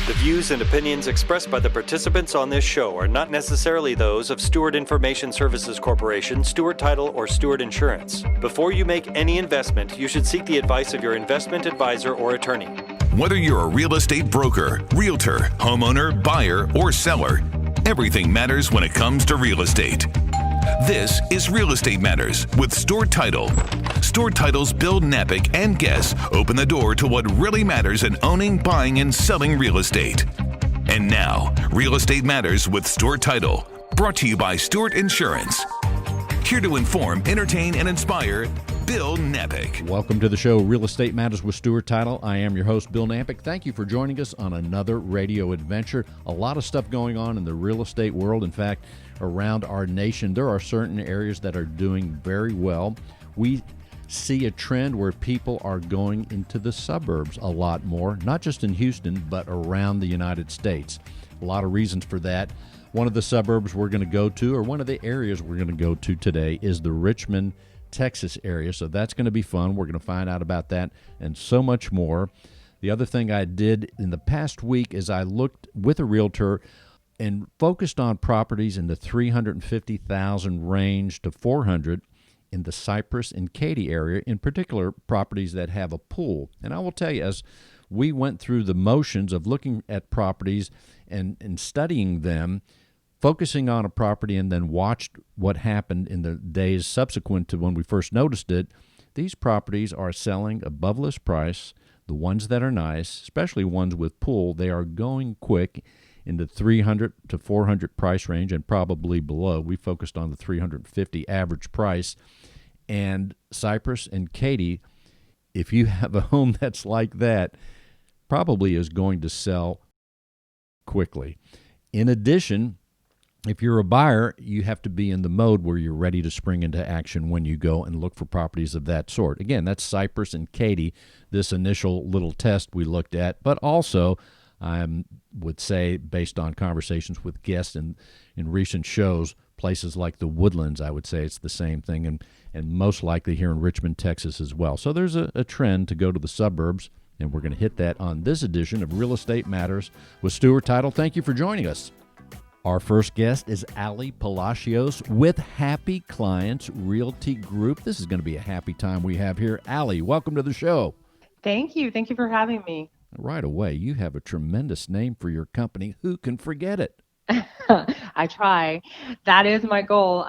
The views and opinions expressed by the participants on this show are not necessarily those of Stewart Information Services Corporation, Stewart Title, or Stewart Insurance. Before you make any investment, you should seek the advice of your investment advisor or attorney. Whether you're a real estate broker, realtor, homeowner, buyer, or seller, everything matters when it comes to real estate. This is Real Estate Matters with Stewart Title. Stewart Title's Bill Napick and guests open the door to what really matters in owning, buying, and selling real estate. And now, Real Estate Matters with Stewart Title, brought to you by Stewart Insurance. Here to inform, entertain, and inspire, Bill Napick. Welcome to the show, Real Estate Matters with Stewart Title. I am your host, Bill Napick. Thank you for joining us on another radio adventure. A lot of stuff going on in the real estate world. In fact, around our nation, there are certain areas that are doing very well. We see a trend where people are going into the suburbs a lot more, not just in Houston, but around the United States. A lot of reasons for that. One of the suburbs we're going to go to, or one of the areas we're going to go to today, is the Richmond, Texas area. So that's going to be fun. We're going to find out about that and so much more. The other thing I did in the past week is I looked with a realtor and focused on properties in the $350,000 range to $400,000 in the Cypress and Katy area, in particular properties that have a pool. And I will tell you, as we went through the motions of looking at properties and studying them, focusing on a property and then watched what happened in the days subsequent to when we first noticed it, these properties are selling above list price. The ones that are nice, especially ones with pool, they are going quick in the $300,000 to $400,000 price range and probably below. We focused on the $350,000 average price. And Cypress and Katy, if you have a home that's like that, probably is going to sell quickly. In addition, if you're a buyer, you have to be in the mode where you're ready to spring into action when you go and look for properties of that sort. Again, that's Cypress and Katy, this initial little test we looked at, but also I would say, based on conversations with guests in recent shows, places like the Woodlands, I would say it's the same thing, and most likely here in Richmond, Texas as well. So there's a trend to go to the suburbs, and we're going to hit that on this edition of Real Estate Matters with Stewart Title. Thank you for joining us. Our first guest is Ali Palacios with Happy Clients Realty Group. This is going to be a happy time we have here. Ali, welcome to the show. Thank you. Thank you for having me. Right away, you have a tremendous name for your company. Who can forget it? I try. That is my goal.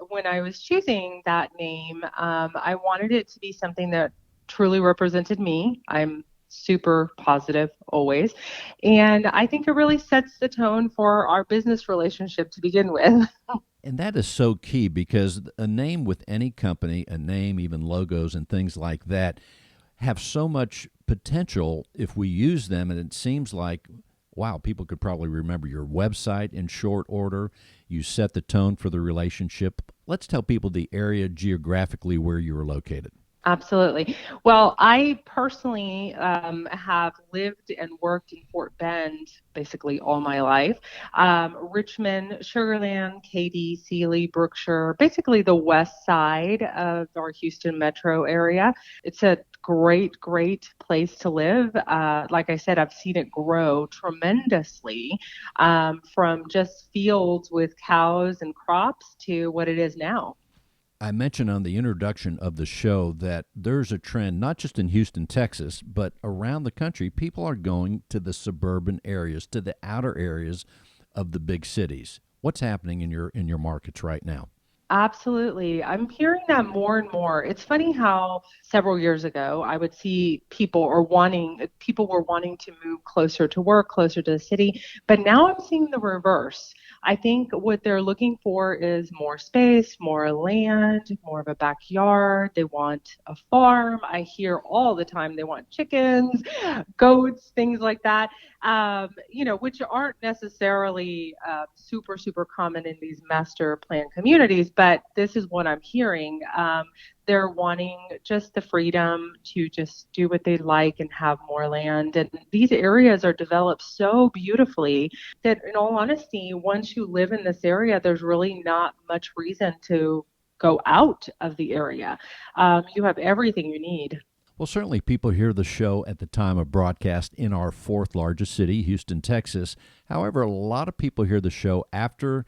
When I was choosing that name, I wanted it to be something that truly represented me. I'm super positive always. And I think it really sets the tone for our business relationship to begin with. And that is so key, because a name with any company, a name, even logos and things like that, have so much potential if we use them. And it seems like, wow, people could probably remember your website in short order. You set the tone for the relationship. Let's tell people the area geographically where you are located. Absolutely. Well, I personally have lived and worked in Fort Bend basically all my life. Richmond, Sugar Land, Katy, Sealy, Brookshire, basically the west side of our Houston metro area. It's a great place to live. Like I said, I've seen it grow tremendously from just fields with cows and crops to what it is now. I mentioned on the introduction of the show that there's a trend, not just in Houston, Texas, but around the country. People are going to the suburban areas, to the outer areas of the big cities. What's happening in your markets right now? Absolutely. I'm hearing that more and more. It's funny how several years ago I would see people were wanting to move closer to work, closer to the city, but now I'm seeing the reverse. I think what they're looking for is more space, more land, more of a backyard. They want a farm. I hear all the time they want chickens, goats, things like that, which aren't necessarily super common in these master plan communities, but this is what I'm hearing. They're wanting just the freedom to just do what they like and have more land. And these areas are developed so beautifully that, in all honesty, once you live in this area, there's really not much reason to go out of the area. You have everything you need. Well, certainly people hear the show at the time of broadcast in our fourth largest city, Houston, Texas. However, a lot of people hear the show after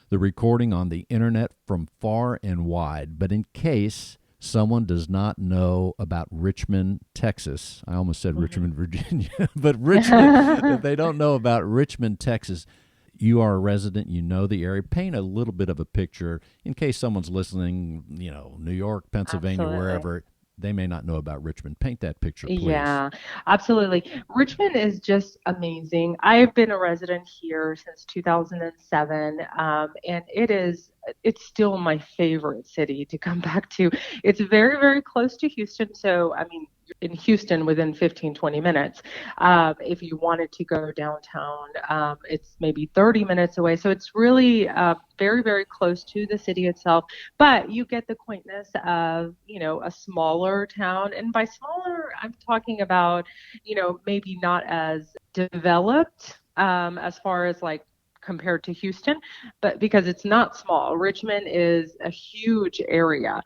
the recording on the internet from far and wide. But in case someone does not know about Richmond, Texas, I almost said Richmond, Virginia, but Richmond, if they don't know about Richmond, Texas, you are a resident, you know the area. Paint a little bit of a picture in case someone's listening, New York, Pennsylvania, Absolutely. wherever. They may not know about Richmond. Paint that picture, please. Yeah, absolutely. Richmond is just amazing. I've been a resident here since 2007, and it's still my favorite city to come back to. It's very, very close to Houston. So, I mean, in Houston within 15, 20 minutes. If you wanted to go downtown, it's maybe 30 minutes away. So it's really very, very close to the city itself. But you get the quaintness of, a smaller town. And by smaller, I'm talking about, maybe not as developed as far as like compared to Houston, but because it's not small. Richmond is a huge area.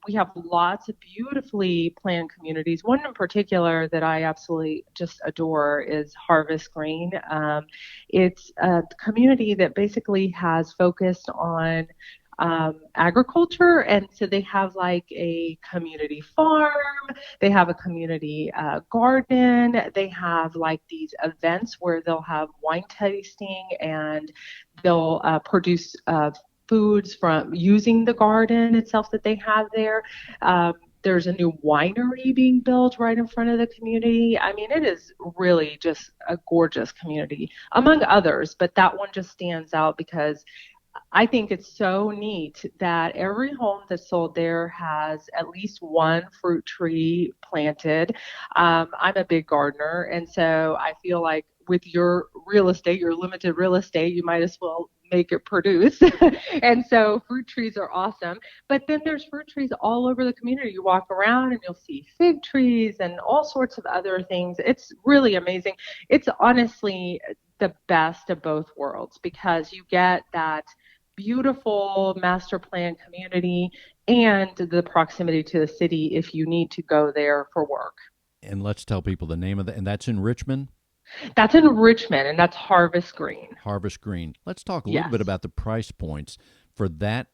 We have lots of beautifully planned communities. One in particular that I absolutely just adore is Harvest Green. It's a community that basically has focused on agriculture, and so they have like a community farm, they have a community garden, they have like these events where they'll have wine tasting and they'll produce foods from using the garden itself that they have there. There's a new winery being built right in front of the community. I mean, it is really just a gorgeous community, among others, but that one just stands out because I think it's so neat that every home that's sold there has at least one fruit tree planted. I'm a big gardener, and so I feel like with your real estate, your limited real estate, you might as well make it produce. And so fruit trees are awesome. But then there's fruit trees all over the community. You walk around and you'll see fig trees and all sorts of other things. It's really amazing. It's honestly the best of both worlds because you get that beautiful master plan community and the proximity to the city if you need to go there for work. And let's tell people the name of that. And that's in Richmond? That's in Richmond, and that's Harvest Green. Harvest Green. Let's talk a Yes. little bit about the price points for that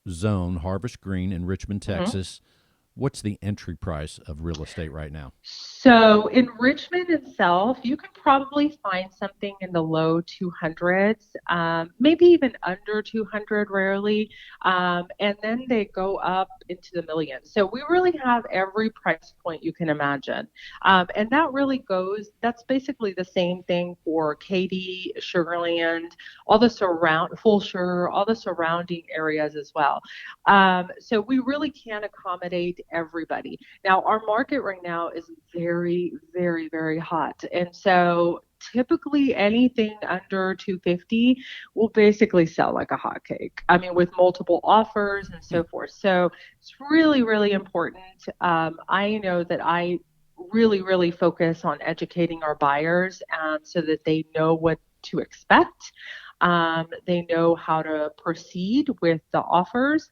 zone, Harvest Green in Richmond, Texas. What's the entry price of real estate right now? So in Richmond itself, you can probably find something in the low 200s, maybe even under 200 rarely, and then they go up into the millions. So we really have every price point you can imagine. And that really that's basically the same thing for Katy, Sugarland, all the Fulshire, all the surrounding areas as well. So we really can accommodate everybody. Now, our market right now is very, very, very hot. And so typically anything under 250 will basically sell like a hotcake. I mean, with multiple offers and so forth. So it's really, really important. I know that I really, really focus on educating our buyers so that they know what to expect. They know how to proceed with the offers,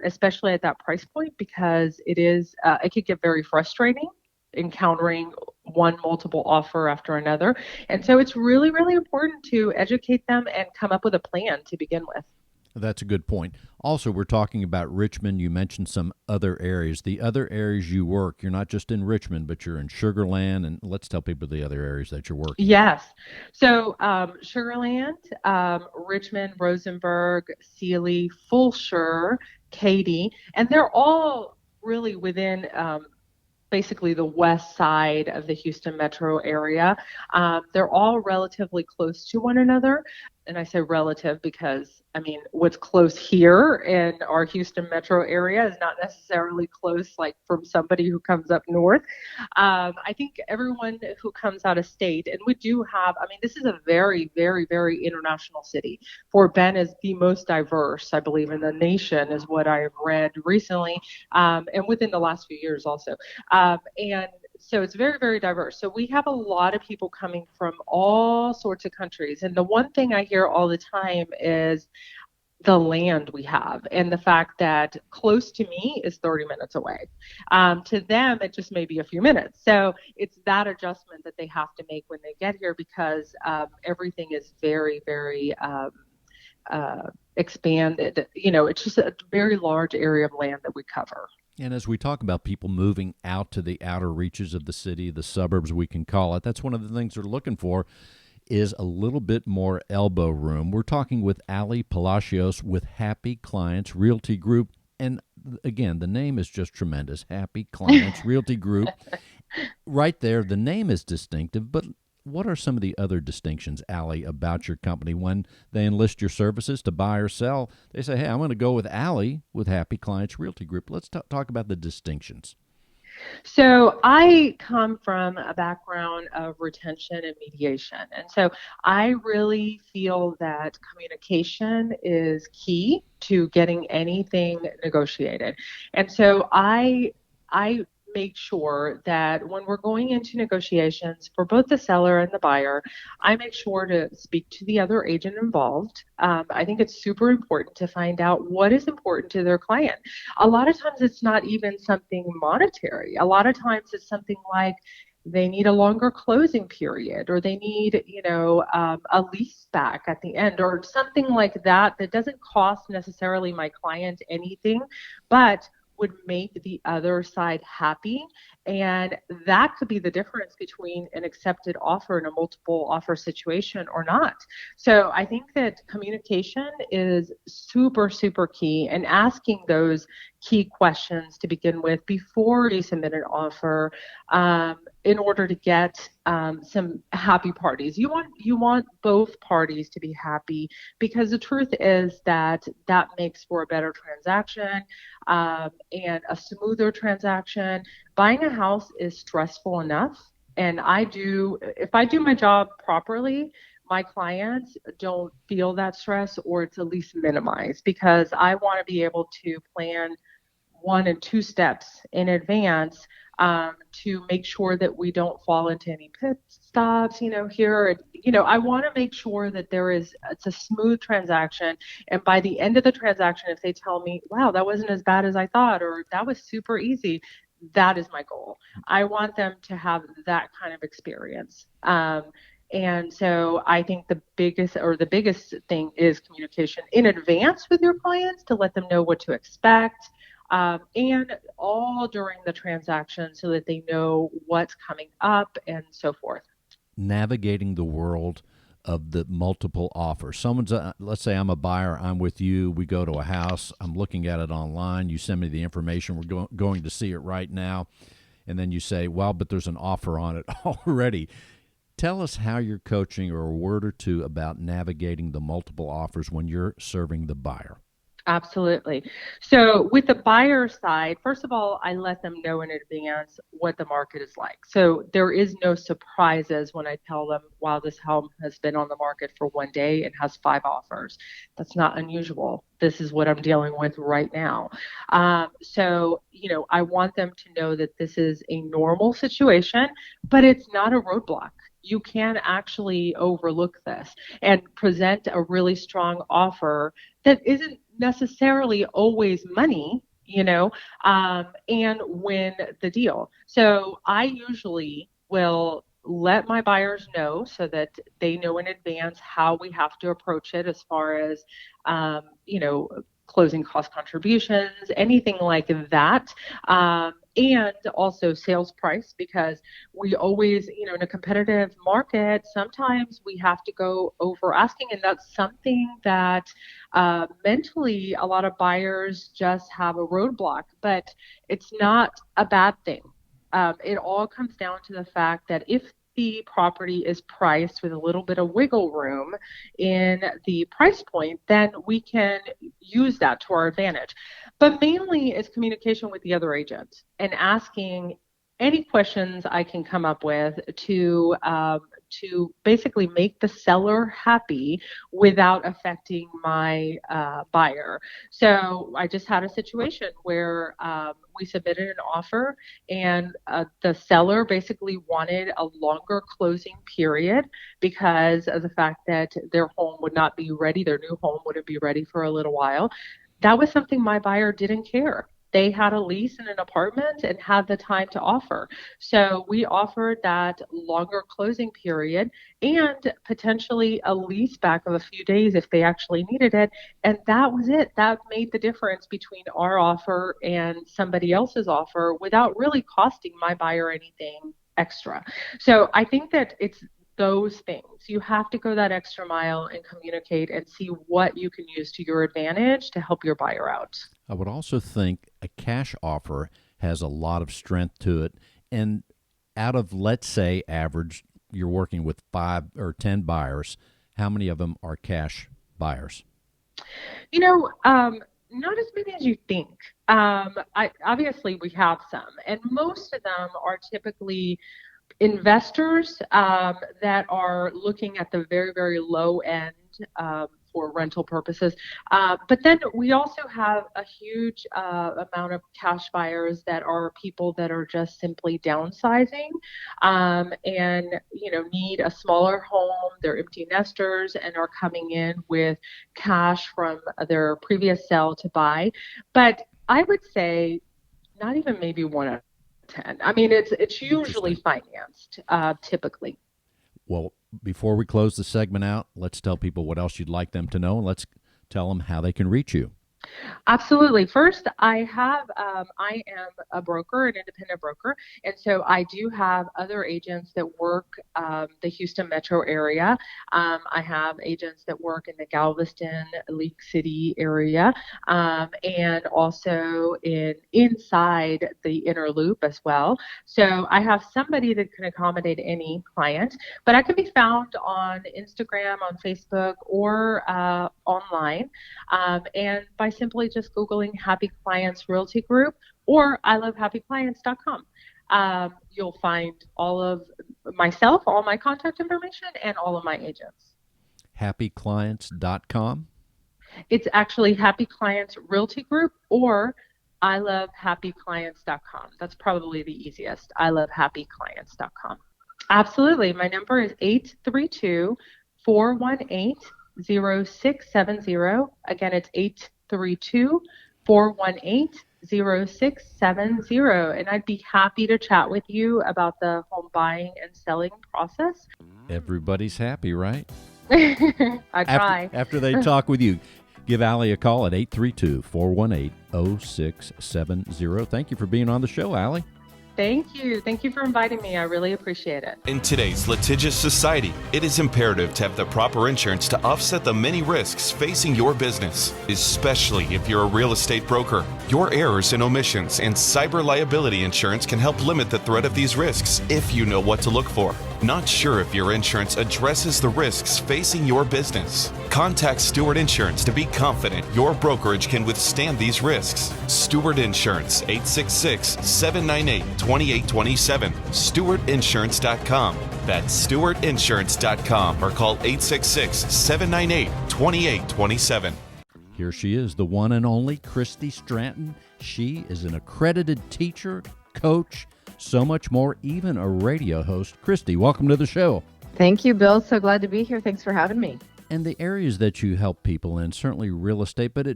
especially at that price point, because it could get very frustrating encountering one multiple offer after another. And so it's really, really important to educate them and come up with a plan to begin with. That's a good point. Also, we're talking about Richmond. You mentioned some other areas. The other areas you work, you're not just in Richmond, but you're in Sugarland. And let's tell people the other areas that you're working. Yes. So Sugarland, Richmond, Rosenberg, Sealy, Fulshire, Katy, and they're all really within basically the west side of the Houston metro area. They're all relatively close to one another. And I say relative because, I mean, what's close here in our Houston metro area is not necessarily close, like from somebody who comes up north. I think everyone who comes out of state, and we do have, I mean, this is a very, very, very international city. Fort Bend is the most diverse, I believe, in the nation, is what I've read recently, and within the last few years also. And so it's very, very diverse. So we have a lot of people coming from all sorts of countries. And the one thing I hear all the time is, the land we have and the fact that close to me is 30 minutes away. To them, it just may be a few minutes. So it's that adjustment that they have to make when they get here because everything is very, very expanded. It's just a very large area of land that we cover. And as we talk about people moving out to the outer reaches of the city, the suburbs we can call it, that's one of the things they're looking for is a little bit more elbow room. We're talking with Ali Palacios with Happy Clients Realty Group. And again, the name is just tremendous. Happy Clients Realty Group. Right there, the name is distinctive, but what are some of the other distinctions, Ali, about your company when they enlist your services to buy or sell? They say, hey, I'm going to go with Ali with Happy Clients Realty Group. Let's talk about the distinctions. So I come from a background of retention and mediation. And so I really feel that communication is key to getting anything negotiated. And so I make sure that when we're going into negotiations for both the seller and the buyer, I make sure to speak to the other agent involved. I think it's super important to find out what is important to their client. A lot of times it's not even something monetary. A lot of times it's something like they need a longer closing period or they need, a lease back at the end or something like that that doesn't cost necessarily my client anything, but would make the other side happy. And that could be the difference between an accepted offer and a multiple offer situation or not. So I think that communication is super, super key, and asking those key questions to begin with before you submit an offer in order to get some happy parties. You want both parties to be happy, because the truth is that makes for a better transaction and a smoother transaction. Buying a house is stressful enough, and if I do my job properly, my clients don't feel that stress, or it's at least minimized, because I want to be able to plan 1 and 2 steps in advance to make sure that we don't fall into any pit stops, here. I want to make sure that it's a smooth transaction. And by the end of the transaction, if they tell me, wow, that wasn't as bad as I thought, or that was super easy, that is my goal. I want them to have that kind of experience. And so I think the biggest thing is communication in advance with your clients to let them know what to expect. And all during the transaction so that they know what's coming up and so forth. Navigating the world of the multiple offers. Let's say I'm a buyer, I'm with you, we go to a house, I'm looking at it online, you send me the information, we're going to see it right now, and then you say, well, but there's an offer on it already. Tell us how you're coaching, or a word or two about navigating the multiple offers when you're serving the buyer. Absolutely. So with the buyer side, first of all, I let them know in advance what the market is like. So there is no surprises when I tell them, wow, this home has been on the market for 1 day and has 5 offers. That's not unusual. This is what I'm dealing with right now. So, I want them to know that this is a normal situation, but it's not a roadblock. You can actually overlook this and present a really strong offer that isn't necessarily always money, and win the deal. So I usually will let my buyers know so that they know in advance how we have to approach it as far as, closing cost contributions, anything like that. And also sales price, because we always, in a competitive market, sometimes we have to go over asking. And that's something that mentally a lot of buyers just have a roadblock, but it's not a bad thing. It all comes down to the fact that if the property is priced with a little bit of wiggle room in the price point, then we can use that to our advantage. But mainly it's communication with the other agent and asking any questions I can come up with to to basically make the seller happy without affecting my buyer. So I just had a situation where we submitted an offer, and the seller basically wanted a longer closing period because of the fact that their home would not be ready, their new home wouldn't be ready for a little while. That was something my buyer didn't care. They had a lease in an apartment and had the time to offer. So we offered that longer closing period and potentially a lease back of a few days if they actually needed it. And that was it. That made the difference between our offer and somebody else's offer without really costing my buyer anything extra. So I think that it's those things. You have to go that extra mile and communicate and see what you can use to your advantage to help your buyer out. I would also think a cash offer has a lot of strength to it. And out of, let's say, average, you're working with 5 or 10 buyers, how many of them are cash buyers? Not as many as you think. Obviously, we have some, and most of them are typically investors that are looking at the very, very low end for rental purposes. But then we also have a huge amount of cash buyers that are people that are just simply downsizing and, need a smaller home. They're empty nesters and are coming in with cash from their previous sale to buy. But I would say not even maybe 1 out of 10. I mean, it's usually financed, typically. Well, before we close the segment out, let's tell people what else you'd like them to know, and let's tell them how they can reach you. Absolutely. First, I am a broker, an independent broker, and so I do have other agents that work the Houston metro area. I have agents that work in the Galveston, League City area, and also inside the inner loop as well. So I have somebody that can accommodate any client, but I can be found on Instagram, on Facebook, or online, and by simply just Googling Happy Clients Realty Group or ilovehappyclients.com. You'll find all of myself, all my contact information, and all of my agents. Happyclients.com? It's actually Happy Clients Realty Group or ilovehappyclients.com. That's probably the easiest, ilovehappyclients.com. Absolutely. My number is 832-418-0670. Again, it's 832-418-0670. And I'd be happy to chat with you about the home buying and selling process. Everybody's happy, right? I try. After they talk with you, give Allie a call at 832-418-0670. Thank you for being on the show, Allie. Thank you. Thank you for inviting me. I really appreciate it. In today's litigious society, it is imperative to have the proper insurance to offset the many risks facing your business, especially if you're a real estate broker. Your errors and omissions and cyber liability insurance can help limit the threat of these risks if you know what to look for. Not sure if your insurance addresses the risks facing your business? Contact Stewart Insurance to be confident your brokerage can withstand these risks. Stewart Insurance, 866-798-2827. StewartInsurance.com. That's StewartInsurance.com or call 866-798-2827. Here she is, the one and only Christy Stratton. She is an accredited teacher, coach, so much more, even a radio host. Christy, welcome to the show. Thank you, Bill. So glad to be here. Thanks for having me. And the areas that you help people in, certainly real estate, but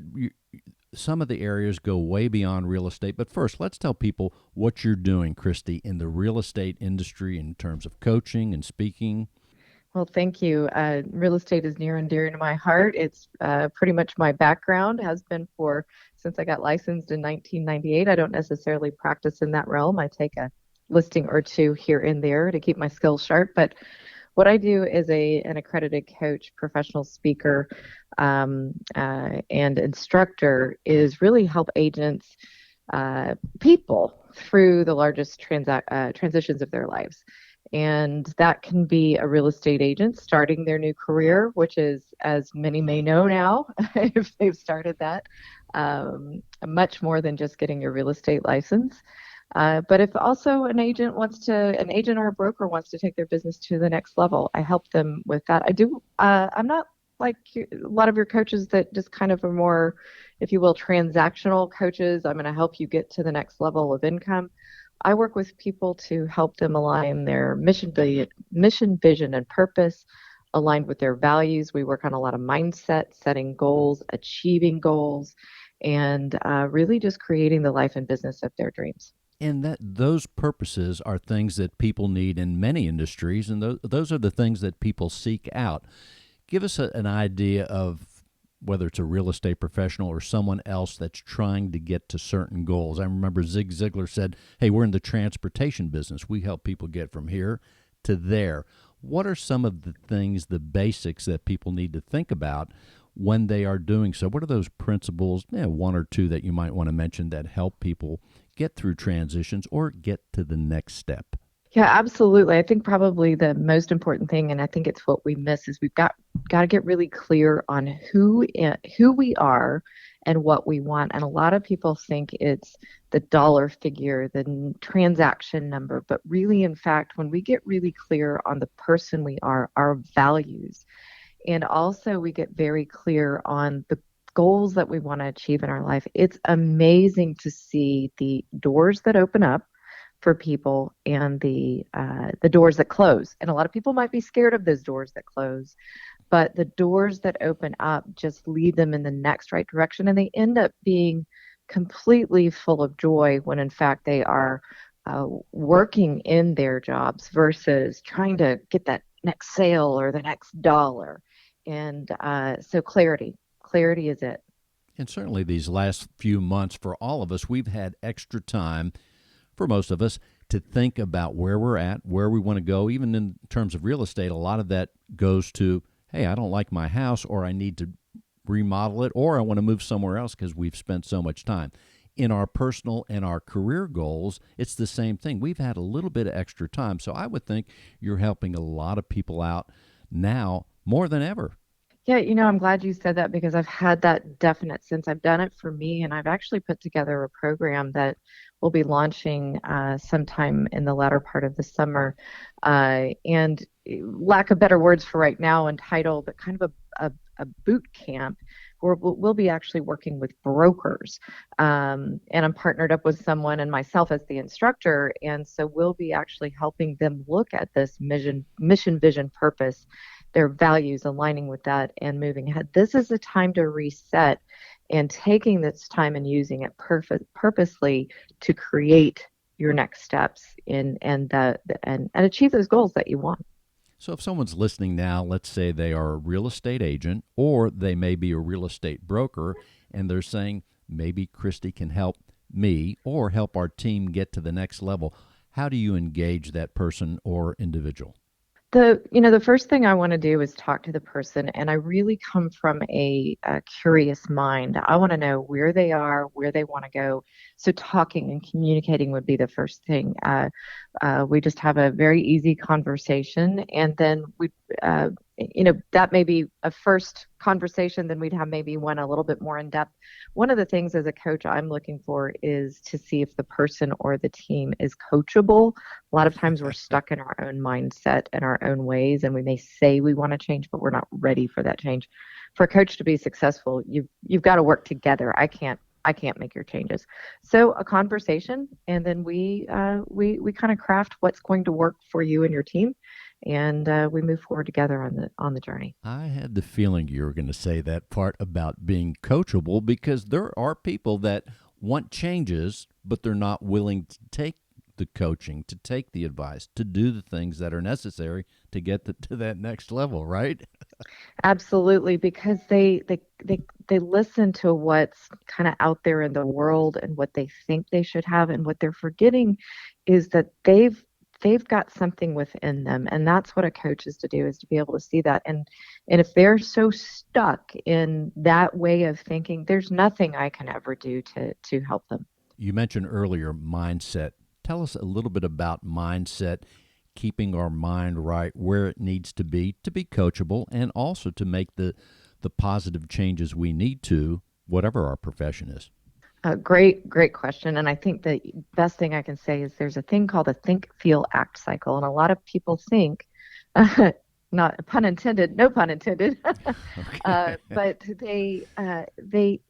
some of the areas go way beyond real estate. But first, let's tell people what you're doing, Christy, in the real estate industry in terms of coaching and speaking. Well, thank you. Real estate is near and dear to my heart. It's pretty much my background, has been since I got licensed in 1998. I don't necessarily practice in that realm. I take a listing or two here and there to keep my skills sharp. But what I do is an accredited coach, professional speaker, and instructor is really help agents, people through the largest transitions of their lives. And that can be a real estate agent starting their new career, which is, as many may know now, if they've started that, much more than just getting your real estate license. But if also an agent or a broker wants to take their business to the next level, I help them with that. I do. I'm not like a lot of your coaches that just kind of are more, if you will, transactional coaches. I'm going to help you get to the next level of income. I work with people to help them align their mission, vision, and purpose, aligned with their values. We work on a lot of mindset, setting goals, achieving goals, and really just creating the life and business of their dreams. And that those purposes are things that people need in many industries, and those are the things that people seek out. Give us an idea of whether it's a real estate professional or someone else that's trying to get to certain goals. I remember Zig Ziglar said, hey, we're in the transportation business. We help people get from here to there. What are some of the things, the basics that people need to think about when they are doing so? What are those principles, one or two that you might want to mention that help people get through transitions or get to the next step? Yeah, absolutely. I think probably the most important thing, and I think it's what we miss, is we've got to get really clear on who we are and what we want. And a lot of people think it's the dollar figure, the transaction number, but really, in fact, when we get really clear on the person we are, our values, and also we get very clear on the goals that we want to achieve in our life, it's amazing to see the doors that open up for people and the doors that close. And a lot of people might be scared of those doors that close, but the doors that open up just lead them in the next right direction, and they end up being completely full of joy when in fact they are working in their jobs versus trying to get that next sale or the next dollar. And so clarity is it. And certainly these last few months for all of us, we've had extra time for most of us to think about where we're at, where we want to go. Even in terms of real estate, a lot of that goes to, hey, I don't like my house, or I need to remodel it, or I want to move somewhere else because we've spent so much time. In our personal and our career goals, it's the same thing. We've had a little bit of extra time. So I would think you're helping a lot of people out now more than ever. Yeah, I'm glad you said that because I've had that definite sense. I've done it for me, and I've actually put together a program that we'll be launching sometime in the latter part of the summer. And lack of better words for right now, entitled, but kind of a boot camp where we'll be actually working with brokers. And I'm partnered up with someone and myself as the instructor. And so we'll be actually helping them look at this mission, vision, purpose, their values, aligning with that and moving ahead. This is a time to reset, and taking this time and using it purposely to create your next steps and achieve those goals that you want. So if someone's listening now, let's say they are a real estate agent or they may be a real estate broker, and they're saying, maybe Christy can help me or help our team get to the next level. How do you engage that person or individual? The first thing I want to do is talk to the person, and I really come from a curious mind. I want to know where they are, where they want to go. So talking and communicating would be the first thing. We just have a very easy conversation, and then that may be a first conversation. Then we'd have maybe one a little bit more in depth. One of the things as a coach I'm looking for is to see if the person or the team is coachable. A lot of times we're stuck in our own mindset and our own ways, and we may say we want to change, but we're not ready for that change. For a coach to be successful, you've got to work together. I can't make your changes. So a conversation, and then we kind of craft what's going to work for you and your team, and we move forward together on the journey. I had the feeling you were going to say that part about being coachable, because there are people that want changes, but they're not willing to take the coaching, to take the advice, to do the things that are necessary to get to that next level, right? Absolutely, because they listen to what's kind of out there in the world and what they think they should have, and what they're forgetting is that they've got something within them, and that's what a coach is to do, is to be able to see that. And if they're so stuck in that way of thinking, there's nothing I can ever do to help them. You mentioned earlier mindset. Tell us a little bit about mindset, keeping our mind right where it needs to be coachable, and also to make the positive changes we need to, whatever our profession is. Great question. And I think the best thing I can say is there's a thing called a think, feel, act cycle. And a lot of people think, not pun intended, no pun intended, but they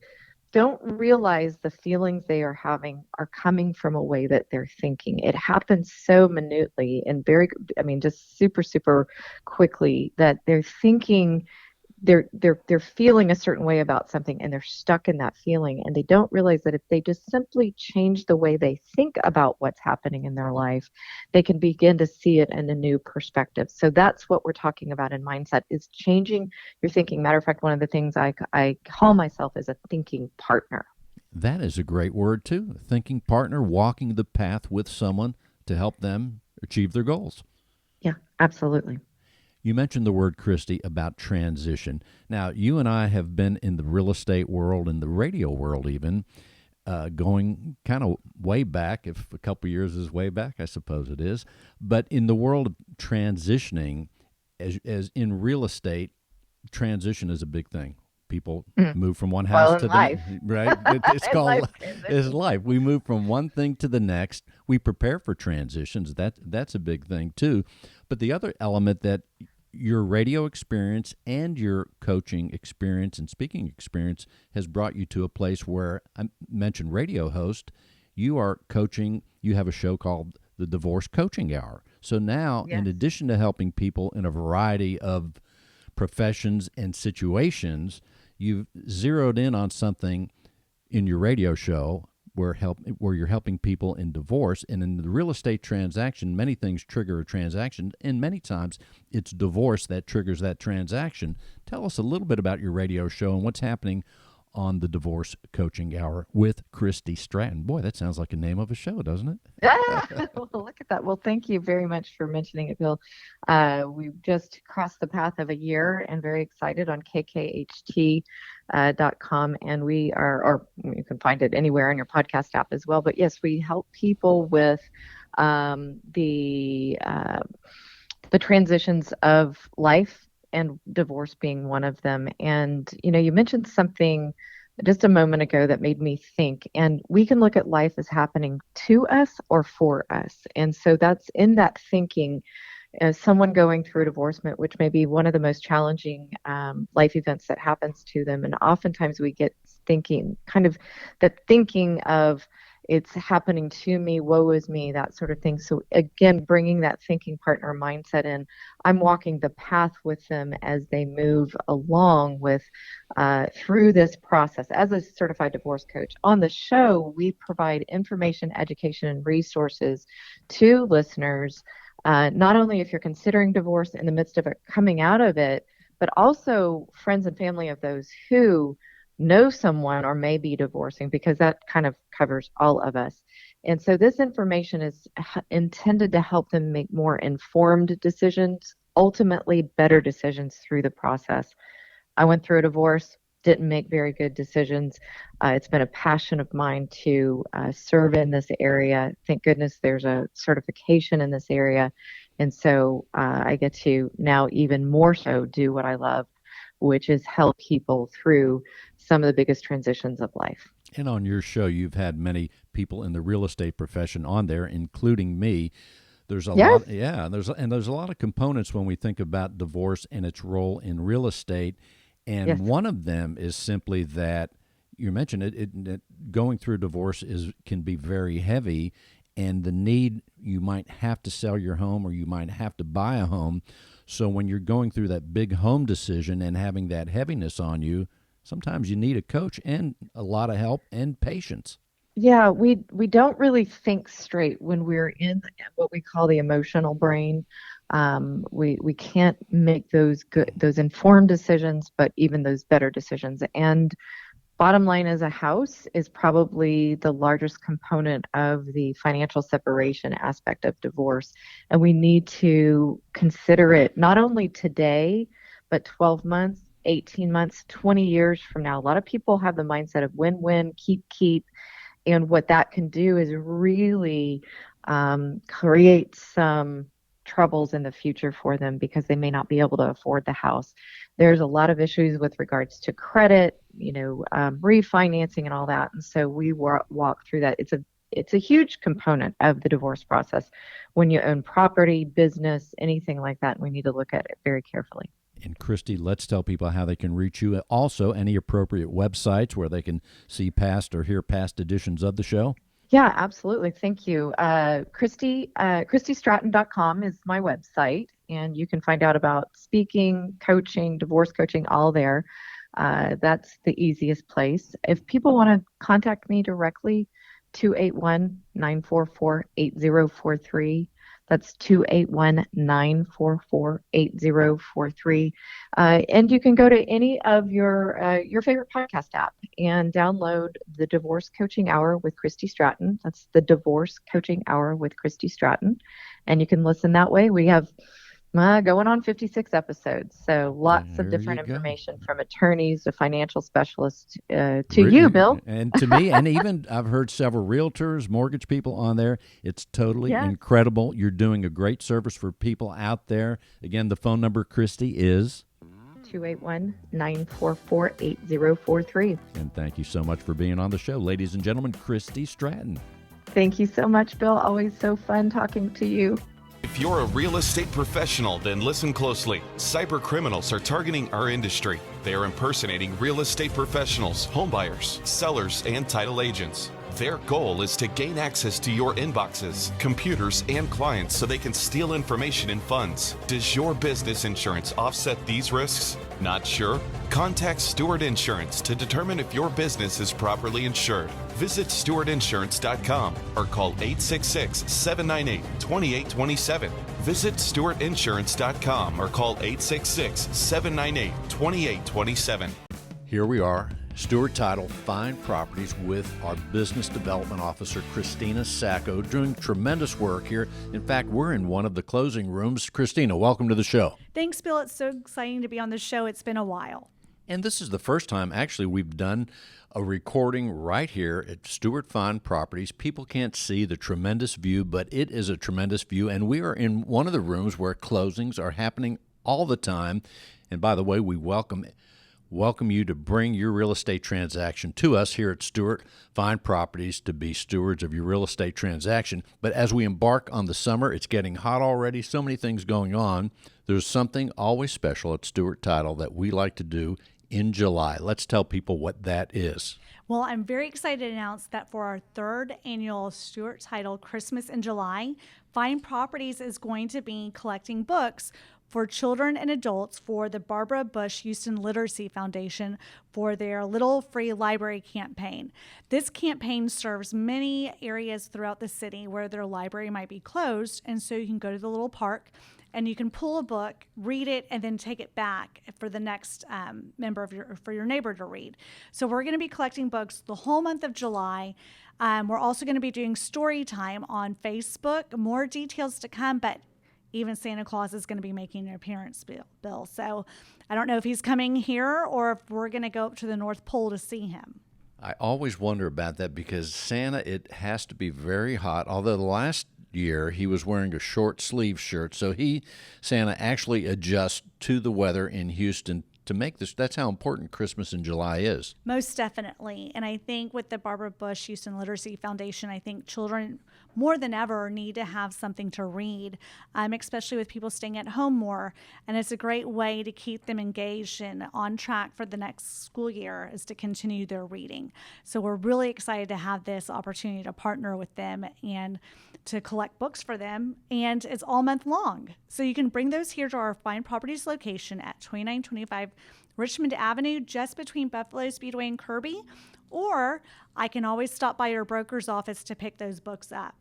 don't realize the feelings they are having are coming from a way that they're thinking. It happens so minutely and just super, super quickly that they're thinking they're feeling a certain way about something and they're stuck in that feeling, and they don't realize that if they just simply change the way they think about what's happening in their life, they can begin to see it in a new perspective. So that's what we're talking about in mindset, is changing your thinking. Matter of fact, one of the things I call myself is a thinking partner. That is a great word too. Thinking partner, walking the path with someone to help them achieve their goals. Yeah, absolutely. You mentioned the word, Christy, about transition. Now, you and I have been in the real estate world, in the radio world even, going kind of way back. If a couple years is way back, I suppose it is. But in the world of transitioning, as in real estate, transition is a big thing. People move from one house to the life. Right? It's called it's life. We move from one thing to the next. We prepare for transitions. That's a big thing too. But the other element that your radio experience and your coaching experience and speaking experience has brought you to a place where I mentioned radio host. You are coaching. You have a show called the Divorce Coaching Hour. So now, Yes. in addition to helping people in a variety of professions and situations, you've zeroed in on something in your radio show where you're helping people in divorce. And in the real estate transaction, many things trigger a transaction, and many times it's divorce that triggers that transaction. Tell us a little bit about your radio show and what's happening on the Divorce Coaching Hour with Christy Stratton. Boy, that sounds like a name of a show, doesn't it? Well, look at that. Well, thank you very much for mentioning it, Bill. We've just crossed the path of a year and very excited on kkht.com. And we are, or you can find it anywhere on your podcast app as well. But yes, we help people with the transitions of life, and divorce being one of them. And, you mentioned something just a moment ago that made me think, and we can look at life as happening to us or for us. And so that's in that thinking, as someone going through divorcement, which may be one of the most challenging life events that happens to them. And oftentimes we get thinking, kind of that thinking of, it's happening to me, woe is me, that sort of thing. So again, bringing that thinking partner mindset in, I'm walking the path with them as they move along with through this process as a certified divorce coach. On the show, we provide information, education, and resources to listeners, not only if you're considering divorce in the midst of it, coming out of it, but also friends and family of those who know someone or may be divorcing, because that kind of covers all of us. And so this information is intended to help them make more informed decisions, ultimately better decisions through the process. I went through a divorce, didn't make very good decisions. It's been a passion of mine to serve in this area. Thank goodness there's a certification in this area. And so I get to now even more so do what I love, which is help people through some of the biggest transitions of life. And on your show, you've had many people in the real estate profession on there, including me. There's a lot, there's a lot of components when we think about divorce and its role in real estate. And one of them is simply that you mentioned it going through divorce can be very heavy, and the need, you might have to sell your home or you might have to buy a home. So when you're going through that big home decision and having that heaviness on you, sometimes you need a coach and a lot of help and patience. Yeah, we don't really think straight when we're in what we call the emotional brain. We can't make those informed decisions, but even those better decisions. And bottom line is, a house is probably the largest component of the financial separation aspect of divorce. And we need to consider it not only today, but 12 months, 18 months, 20 years from now. A lot of people have the mindset of win-win, keep. And what that can do is really create some troubles in the future for them, because they may not be able to afford the house. There's a lot of issues with regards to credit, refinancing and all that. And so we walk through that. It's a huge component of the divorce process when you own property, business, anything like that. And we need to look at it very carefully. And Christy, let's tell people how they can reach you. Also, any appropriate websites where they can see past or hear past editions of the show. Yeah, absolutely. Thank you. ChristyStratton.com is my website, and you can find out about speaking, coaching, divorce coaching, all there. That's the easiest place. If people want to contact me directly, 281-944-8043. That's 281-944-8043. And you can go to any of your favorite podcast app and download the Divorce Coaching Hour with Christy Stratton. That's the Divorce Coaching Hour with Christy Stratton. And you can listen that way. We have going on 56 episodes. So lots of different information from attorneys to financial specialists to you, Bill. And to me, and even I've heard several realtors, mortgage people on there. It's totally incredible. You're doing a great service for people out there. Again, the phone number, Christy, is 281-944-8043. And thank you so much for being on the show. Ladies and gentlemen, Christy Stratton. Thank you so much, Bill. Always so fun talking to you. If you're a real estate professional, then listen closely. Cyber criminals are targeting our industry. They are impersonating real estate professionals, homebuyers, sellers, and title agents. Their goal is to gain access to your inboxes, computers, and clients so they can steal information and funds. Does your business insurance offset these risks? Not sure? Contact Stewart Insurance to determine if your business is properly insured. Visit stewartinsurance.com or call 866-798-2827. Visit stewartinsurance.com or call 866-798-2827. Here we are, Stewart Title Fine Properties with our Business Development Officer, Christina Sacco, doing tremendous work here. In fact, we're in one of the closing rooms. Christina, welcome to the show. Thanks, Bill. It's so exciting to be on the show. It's been a while. And this is the first time, actually, we've done a recording right here at Stewart Fine Properties. People can't see the tremendous view, but it is a tremendous view. And we are in one of the rooms where closings are happening all the time. And by the way, we welcome you to bring your real estate transaction to us here at Stewart Fine Properties to be stewards of your real estate transaction. But as we embark on the summer, it's getting hot already, so many things going on. There's something always special at Stewart Title that we like to do in July. Let's tell people what that is. Well, I'm very excited to announce that for our third annual Stewart Title Christmas in July, Fine Properties is going to be collecting books for children and adults for the Barbara Bush Houston Literacy Foundation for their Little Free Library campaign. This campaign serves many areas throughout the city where their library might be closed, and so you can go to the little park and you can pull a book, read it, and then take it back for the next member of your neighbor to read. So we're going to be collecting books the whole month of July. We're also going to be doing story time on Facebook. More details to come, but even Santa Claus is going to be making an appearance, Bill. So I don't know if he's coming here or if we're going to go up to the North Pole to see him. I always wonder about that because Santa, it has to be very hot, although the last year he was wearing a short sleeve shirt, so Santa actually adjusts to the weather in Houston to make this. That's how important Christmas in July is. Most definitely. And I think with the Barbara Bush Houston Literacy Foundation, I think children more than ever need to have something to read, especially with people staying at home more. And it's a great way to keep them engaged and on track for the next school year is to continue their reading. So we're really excited to have this opportunity to partner with them and to collect books for them. And it's all month long. So you can bring those here to our Fine Properties location at 2925 Richmond Avenue, just between Buffalo Speedway and Kirby. Or I can always stop by your broker's office to pick those books up.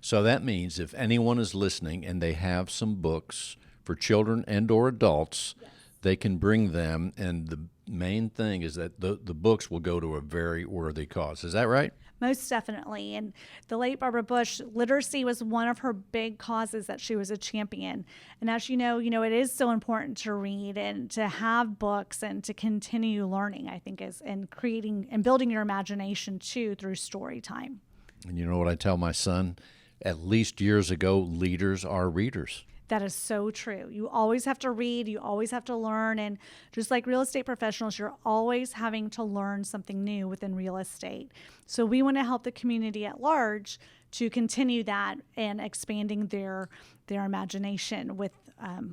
So that means if anyone is listening and they have some books for children and or adults, yes, they can bring them. And the main thing is that the books will go to a very worthy cause. Is that right? Most definitely. And the late Barbara Bush, literacy was one of her big causes that she was a champion. And as you know, it is so important to read and to have books and to continue learning, I think, and creating and building your imagination too through story time. And you know what I tell my son? At least years ago, leaders are readers. That is so true. You always have to read, you always have to learn. And just like real estate professionals, you're always having to learn something new within real estate. So we want to help the community at large to continue that and expanding their imagination with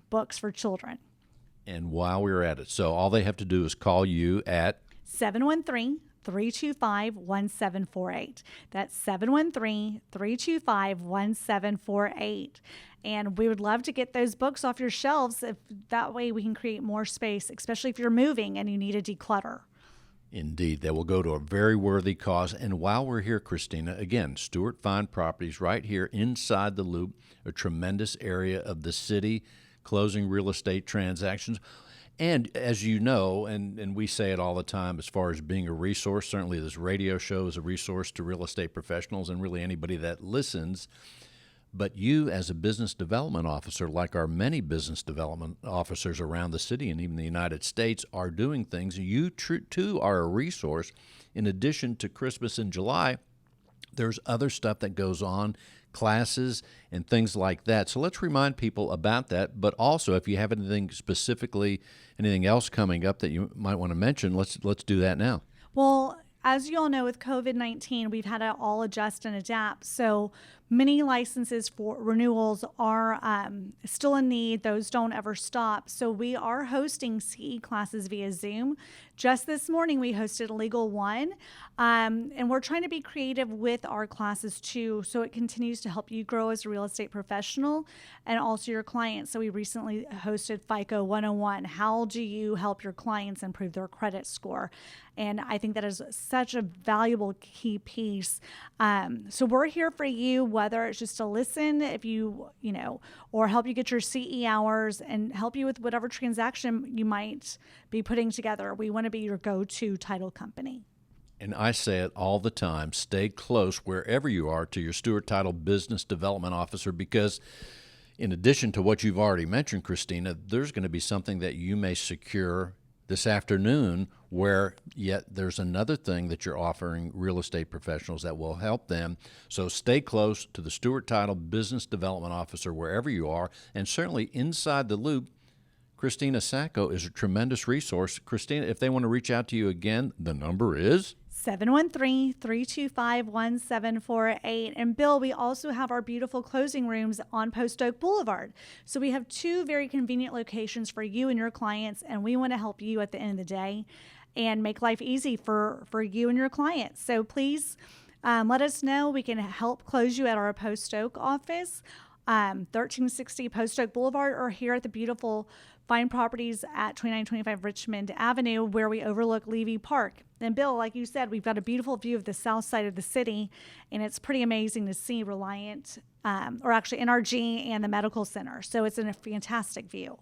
books for children. And while we're at it, so all they have to do is call you at 713-325-1748. That's 713-325-1748. And we would love to get those books off your shelves. If that way we can create more space, especially if you're moving and you need to declutter. Indeed, they will go to a very worthy cause. And while we're here, Christina, again, Stewart Fine Properties right here inside the Loop, a tremendous area of the city, closing real estate transactions. And as you know, and we say it all the time, as far as being a resource, certainly this radio show is a resource to real estate professionals and really anybody that listens. But you, as a business development officer, like our many business development officers around the city and even the United States, are doing things. You, too, are a resource. In addition to Christmas in July, there's other stuff that goes on, classes and things like that. So let's remind people about that. But also, if you have anything else coming up that you might want to mention, let's do that now. Well, as you all know, with COVID-19, we've had to all adjust and adapt. So many licenses for renewals are still in need. Those don't ever stop. So we are hosting CE classes via Zoom. Just this morning, we hosted Legal One, and we're trying to be creative with our classes too, so it continues to help you grow as a real estate professional and also your clients. So we recently hosted FICO 101. How do you help your clients improve their credit score? And I think that is such a valuable key piece. So we're here for you, whether it's just to listen, if you know, or help you get your CE hours and help you with whatever transaction you might be putting together. We want to be your go-to title company. And I say it all the time, stay close wherever you are to your Stewart Title Business Development Officer, because in addition to what you've already mentioned, Christina, there's going to be something that you may secure this afternoon where yet there's another thing that you're offering real estate professionals that will help them. So stay close to the Stewart Title Business Development Officer wherever you are, and certainly inside the Loop, Christina Sacco is a tremendous resource. Christina, if they want to reach out to you again, the number is 713-325-1748. And Bill, we also have our beautiful closing rooms on Post Oak Boulevard. So we have two very convenient locations for you and your clients, and we want to help you at the end of the day and make life easy for you and your clients. So please let us know. We can help close you at our Post Oak office, 1360 Post Oak Boulevard, or here at the beautiful Fine Properties at 2925 Richmond Avenue, where we overlook Levy Park. And Bill, like you said, we've got a beautiful view of the south side of the city, and it's pretty amazing to see Reliant, or actually NRG and the Medical Center. So it's a fantastic view.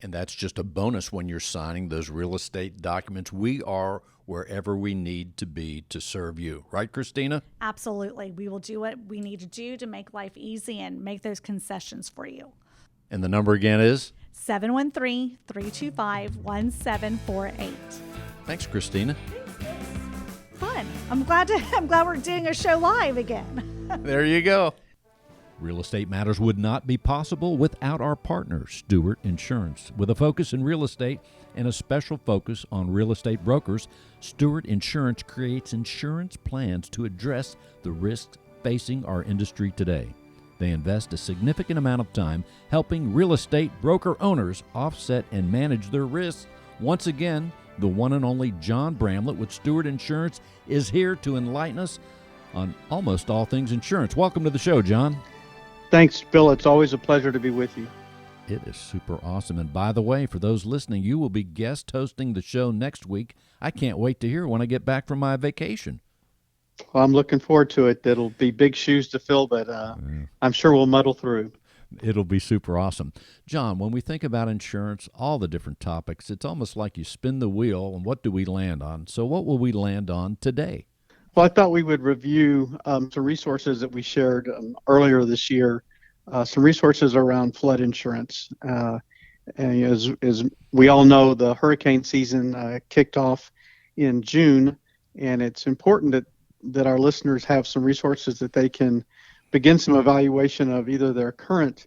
And that's just a bonus when you're signing those real estate documents. We are wherever we need to be to serve you. Right, Christina? Absolutely. We will do what we need to do to make life easy and make those concessions for you. And the number again is? 713-325-1748. Thanks, Christina. Fun. I'm glad we're doing a show live again. There you go. Real Estate Matters would not be possible without our partner, Stewart Insurance. With a focus in real estate and a special focus on real estate brokers, Stewart Insurance creates insurance plans to address the risks facing our industry today. They invest a significant amount of time helping real estate broker owners offset and manage their risks. Once again, the one and only John Bramlett with Stewart Insurance is here to enlighten us on almost all things insurance. Welcome to the show, John. Thanks, Bill. It's always a pleasure to be with you. It is super awesome. And by the way, for those listening, you will be guest hosting the show next week. I can't wait to hear when I get back from my vacation. Well, I'm looking forward to it. It'll be big shoes to fill, but I'm sure we'll muddle through. It'll be super awesome. John, when we think about insurance, all the different topics, it's almost like you spin the wheel, and what do we land on? So what will we land on today? Well, I thought we would review some resources that we shared earlier this year, some resources around flood insurance. And as we all know, the hurricane season kicked off in June, and it's important that our listeners have some resources that they can begin some evaluation of either their current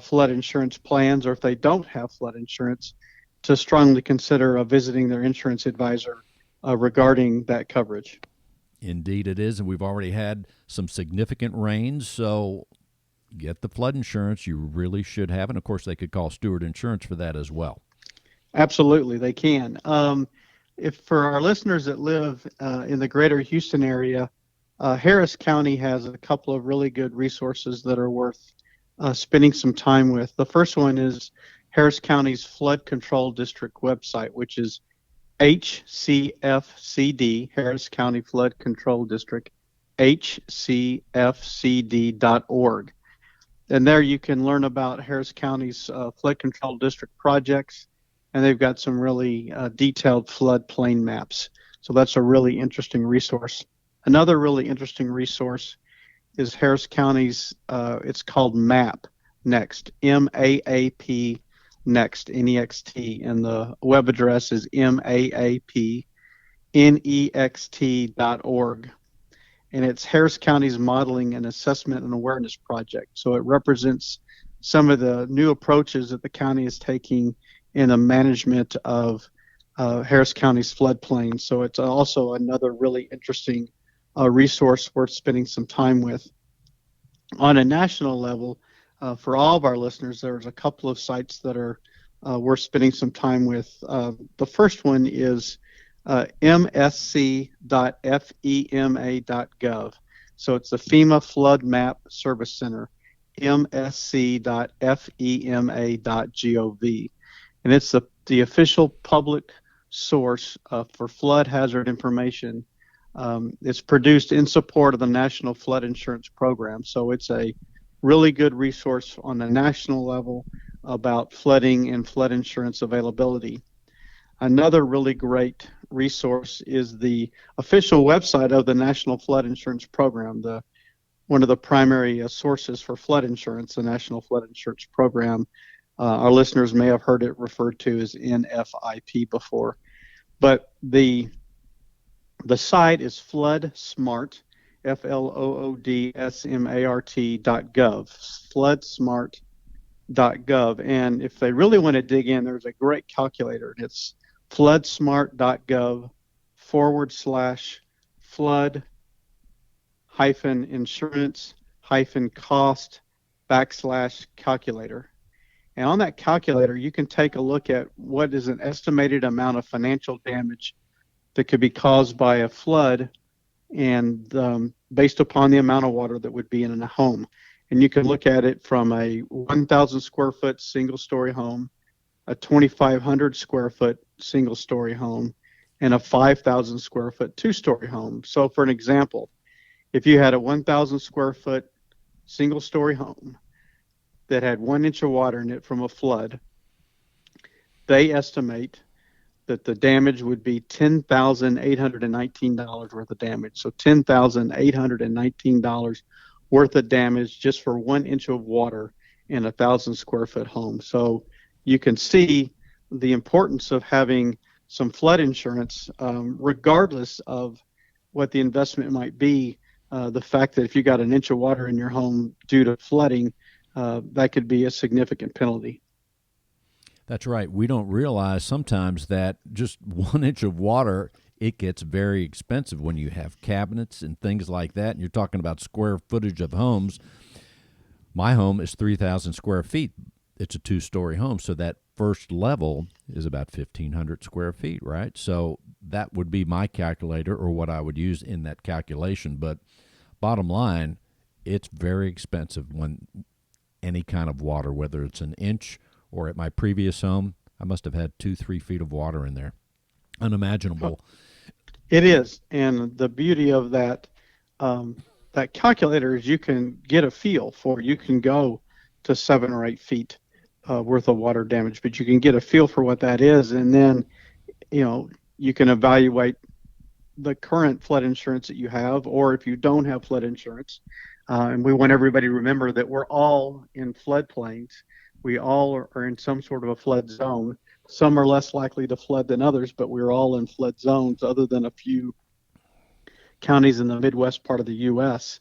flood insurance plans, or if they don't have flood insurance, to strongly consider visiting their insurance advisor regarding that coverage. Indeed it is, and we've already had some significant rains, so get the flood insurance. You really should have, and of course they could call Stewart Insurance for that as well. Absolutely, they can. If for our listeners that live in the greater Houston area, Harris County has a couple of really good resources that are worth spending some time with. The first one is Harris County's Flood Control District website, which is HCFCD, Harris County Flood Control District, hcfcd.org. And there you can learn about Harris County's flood control district projects, and they've got some really detailed floodplain maps. So that's a really interesting resource. Another really interesting resource is Harris County's, it's called MAP Next, MAAP Next, N-E-X-T, and the web address is maapnext.org. And it's Harris County's Modeling and Assessment and Awareness Project. So it represents some of the new approaches that the county is taking in the management of Harris County's floodplain. So it's also another really interesting resource worth spending some time with. On a national level, for all of our listeners, there's a couple of sites that are worth spending some time with. The first one is msc.fema.gov. So it's the FEMA Flood Map Service Center, msc.fema.gov. And it's the official public source for flood hazard information. It's produced in support of the National Flood Insurance Program. So it's a really good resource on the national level about flooding and flood insurance availability. Another really great resource is the official website of the National Flood Insurance Program, one of the primary sources for flood insurance, the National Flood Insurance Program. Our listeners may have heard it referred to as NFIP before. But the site is FloodSmart, FLOODSMART.gov, FloodSmart.gov. And if they really want to dig in, there's a great calculator. It's flood-insurance-cost-calculator. And on that calculator, you can take a look at what is an estimated amount of financial damage that could be caused by a flood, and based upon the amount of water that would be in a home. And you can look at it from a 1,000 square foot single story home, a 2,500 square foot single story home, and a 5,000 square foot two-story home. So for an example, if you had a 1,000 square foot single story home that had 1 inch of water in it from a flood, they estimate that the damage would be $10,819 worth of damage. So $10,819 worth of damage just for 1 inch of water in a 1,000 square foot home. So you can see the importance of having some flood insurance, regardless of what the investment might be. The fact that if you got 1 inch of water in your home due to flooding, that could be a significant penalty. That's right. We don't realize sometimes that just 1 inch of water, it gets very expensive when you have cabinets and things like that. And you're talking about square footage of homes. My home is 3,000 square feet. It's a two-story home, so that first level is about 1,500 square feet, right? So that would be my calculator, or what I would use in that calculation. But bottom line, it's very expensive when any kind of water, whether it's an inch, or at my previous home, I must have had 2-3 feet of water in there. Unimaginable. It is, and the beauty of that that calculator is you can get a feel for. You can go to 7 or 8 feet worth of water damage, but you can get a feel for what that is, and then you can evaluate the current flood insurance that you have, or if you don't have flood insurance. And we want everybody to remember that we're all in floodplains. We all are in some sort of a flood zone. Some are less likely to flood than others, but we're all in flood zones other than a few counties in the Midwest part of the U.S.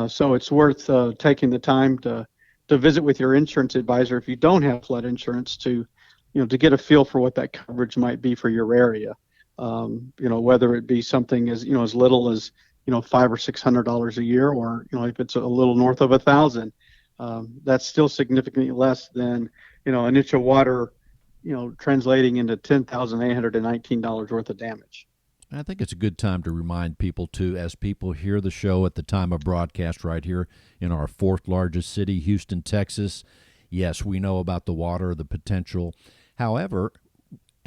So it's worth taking the time to to visit with your insurance advisor if you don't have flood insurance to to get a feel for what that coverage might be for your area. Whether it be something as little as $500 or $600 a year, or if it's a little north of 1,000, that's still significantly less than an inch of water translating into $10,819 worth of damage. I think it's a good time to remind people, too, as people hear the show at the time of broadcast right here in our fourth largest city, Houston, Texas. Yes, we know about the water, the potential. However,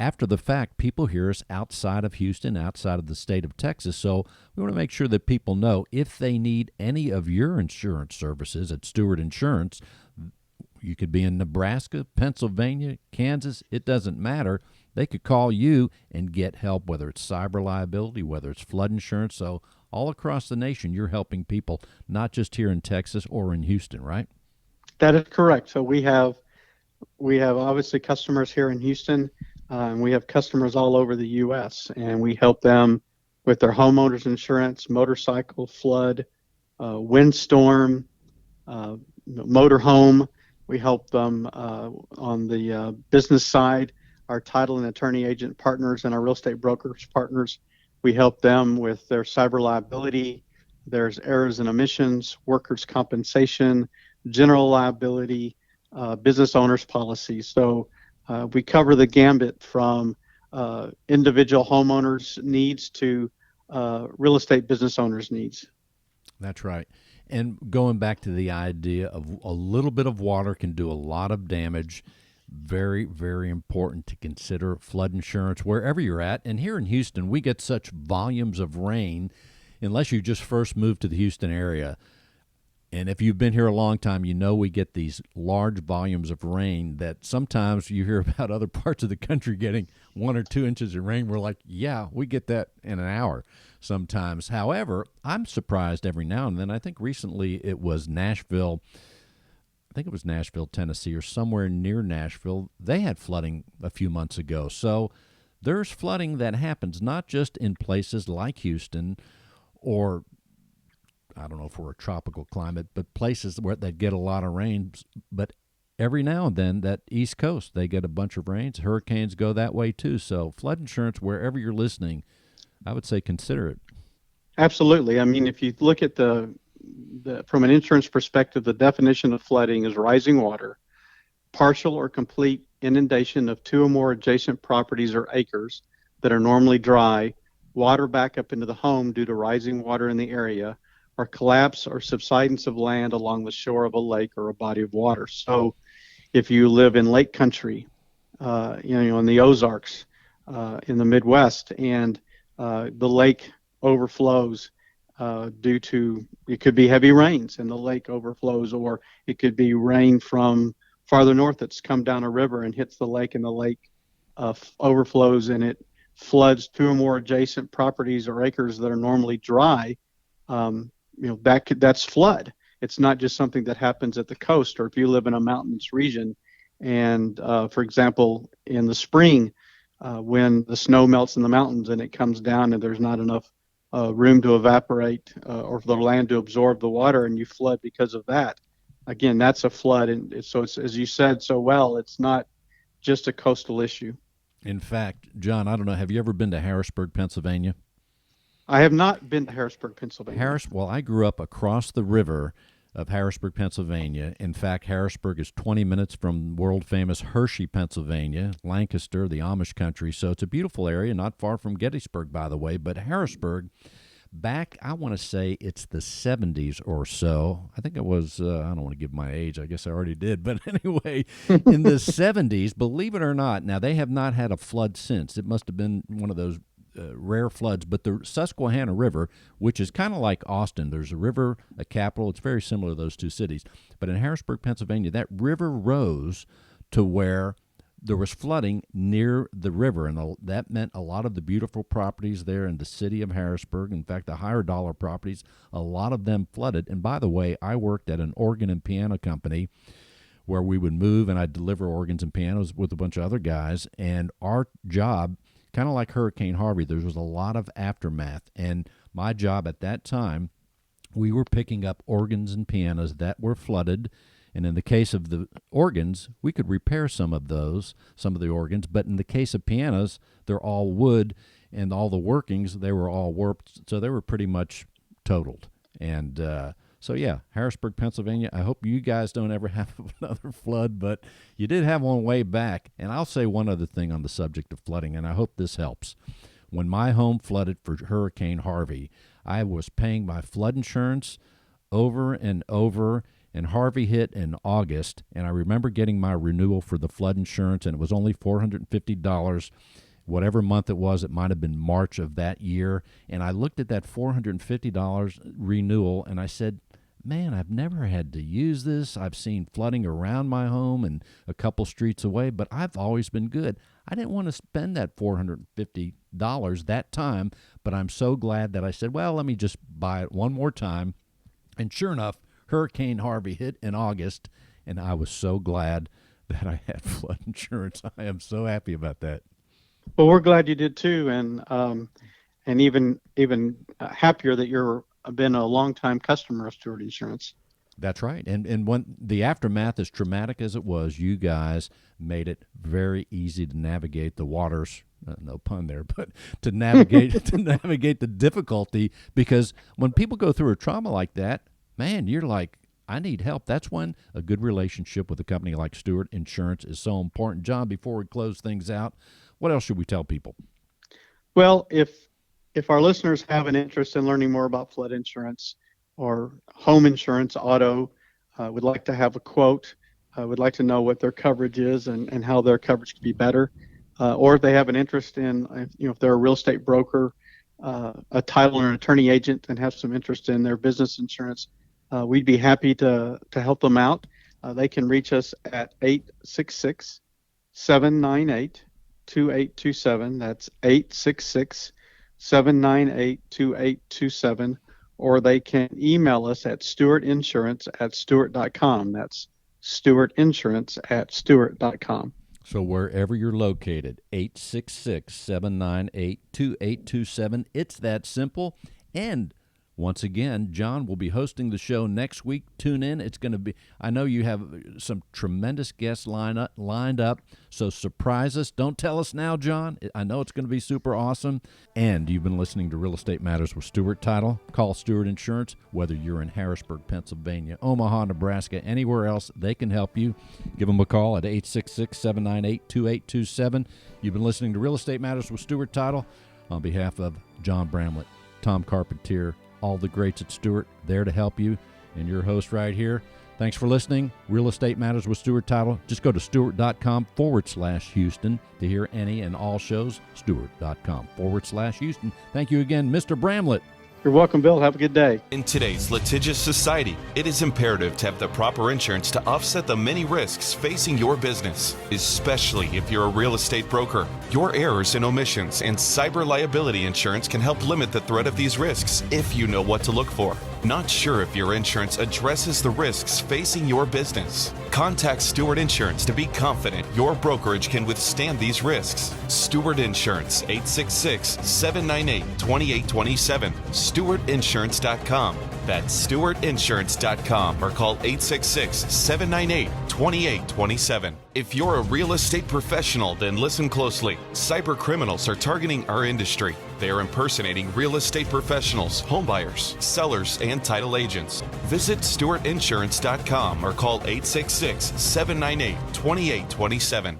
after the fact, people hear us outside of Houston, outside of the state of Texas. So we want to make sure that people know if they need any of your insurance services at Stewart Insurance. You could be in Nebraska, Pennsylvania, Kansas. It doesn't matter. They could call you and get help, whether it's cyber liability, whether it's flood insurance. So all across the nation, you're helping people, not just here in Texas or in Houston, right? That is correct. So we have obviously customers here in Houston, and we have customers all over the U.S., and we help them with their homeowners insurance, motorcycle, flood, windstorm, motorhome. We help them on the business side. Our title and attorney agent partners and our real estate brokers partners, we help them with their cyber liability. There's errors and omissions, workers' compensation, general liability, business owners policies. So we cover the gambit from individual homeowners' needs to real estate business owners' needs. That's right. And going back to the idea of a little bit of water can do a lot of damage. Very, very important to consider flood insurance wherever you're at. And here in Houston, we get such volumes of rain, unless you just first moved to the Houston area. And if you've been here a long time, we get these large volumes of rain that sometimes you hear about other parts of the country getting 1 or 2 inches of rain. We're like, yeah, we get that in an hour sometimes. However, I'm surprised every now and then. I think recently it was Nashville, Tennessee, or somewhere near Nashville. They had flooding a few months ago. So there's flooding that happens not just in places like Houston or I don't know if we're a tropical climate, but places where they get a lot of rain. But every now and then, that East Coast, they get a bunch of rains. Hurricanes go that way too. So flood insurance, wherever you're listening, I would say consider it. Absolutely. I mean, if you look at from an insurance perspective, the definition of flooding is rising water, partial or complete inundation of 2 or more adjacent properties or acres that are normally dry, water backup into the home due to rising water in the area, or collapse or subsidence of land along the shore of a lake or a body of water. So if you live in lake country, in the Ozarks, in the Midwest, and the lake overflows due to, it could be heavy rains and the lake overflows, or it could be rain from farther north that's come down a river and hits the lake, and the lake overflows and it floods 2 or more adjacent properties or acres that are normally dry. That's flood. It's not just something that happens at the coast, or if you live in a mountainous region. And for example, in the spring, when the snow melts in the mountains and it comes down and there's not enough room to evaporate or for the land to absorb the water, and you flood because of that. Again, that's a flood. And so it's, as you said so well, it's not just a coastal issue. In fact, John, I don't know, have you ever been to Harrisburg, Pennsylvania? I have not been to Harrisburg, Pennsylvania. Well, I grew up across the river of Harrisburg, Pennsylvania. In fact, Harrisburg is 20 minutes from world-famous Hershey, Pennsylvania, Lancaster, the Amish country. So it's a beautiful area, not far from Gettysburg, by the way. But Harrisburg, back, I want to say it's the 70s or so. I think it was, I don't want to give my age. I guess I already did. But anyway, in the 70s, believe it or not, now they have not had a flood since. It must have been one of those rare floods, but the Susquehanna River, which is kind of like Austin, there's a river, a capital, it's very similar to those two cities, but in Harrisburg, Pennsylvania, that river rose to where there was flooding near the river, and that meant a lot of the beautiful properties there in the city of Harrisburg, in fact, the higher dollar properties, a lot of them flooded. And by the way, I worked at an organ and piano company where we would move, and I'd deliver organs and pianos with a bunch of other guys, and our job, kind of like Hurricane Harvey, there was a lot of aftermath. And my job at that time, we were picking up organs and pianos that were flooded, And in the case of the organs, we could repair some of the organs. But in the case of pianos, they're all wood, and all the workings, they were all warped, so they were pretty much totaled. And so, yeah, Harrisburg, Pennsylvania, I hope you guys don't ever have another flood, but you did have one way back. And I'll say one other thing on the subject of flooding, and I hope this helps. When my home flooded for Hurricane Harvey, I was paying my flood insurance over and over, and Harvey hit in August, and I remember getting my renewal for the flood insurance, and it was only $450. Whatever month it was, it might have been March of that year, and I looked at that $450 renewal, and I said, man, I've never had to use this. I've seen flooding around my home and a couple streets away, but I've always been good. I didn't want to spend that $450 that time, but I'm so glad that I said, well, let me just buy it one more time. And sure enough, Hurricane Harvey hit in August, and I was so glad that I had flood insurance. I am so happy about that. Well, we're glad you did too, and even happier that you've been a longtime customer of Stewart Insurance. That's right. And when the aftermath, as traumatic as it was, you guys made it very easy to navigate the waters. No pun there, but to navigate the difficulty, because when people go through a trauma like that, man, you're like, I need help. That's when a good relationship with a company like Stewart Insurance is so important. John, before we close things out, what else should we tell people? Well, if our listeners have an interest in learning more about flood insurance or home insurance, auto, would like to have a quote, would like to know what their coverage is and how their coverage could be better, or if they have an interest in, if they're a real estate broker, a title or an attorney agent, and have some interest in their business insurance, we'd be happy to help them out. They can reach us at 866-798-2827. That's 866-798-2827. Or they can email us at stewartinsurance@stewart.com. That's stewartinsurance@stewart.com. So wherever you're located, 866-798-2827. It's that simple. And once again, John will be hosting the show next week. Tune in. It's going to be, I know you have some tremendous guests lined up, so surprise us. Don't tell us now, John. I know it's going to be super awesome. And you've been listening to Real Estate Matters with Stewart Title. Call Stewart Insurance, whether you're in Harrisburg, Pennsylvania, Omaha, Nebraska, anywhere else, they can help you. Give them a call at 866-798-2827. You've been listening to Real Estate Matters with Stewart Title. On behalf of John Bramlett, Tom Carpentier, all the greats at Stewart, there to help you, and your host right here. Thanks for listening. Real Estate Matters with Stewart Title. Just go to stewart.com/Houston to hear any and all shows. Stewart.com/Houston. Thank you again, Mr. Bramlett. You're welcome, Bill. Have a good day. In today's litigious society, it is imperative to have the proper insurance to offset the many risks facing your business, especially if you're a real estate broker. Your errors and omissions and cyber liability insurance can help limit the threat of these risks if you know what to look for. Not sure if your insurance addresses the risks facing your business? Contact Stewart Insurance to be confident your brokerage can withstand these risks. Stewart Insurance, 866-798-2827. StewartInsurance.com. That's StewartInsurance.com, or call 866-798-2827. If you're a real estate professional, then listen closely. Cyber criminals are targeting our industry. They are impersonating real estate professionals, homebuyers, sellers, and title agents. Visit StewartInsurance.com or call 866-798-2827.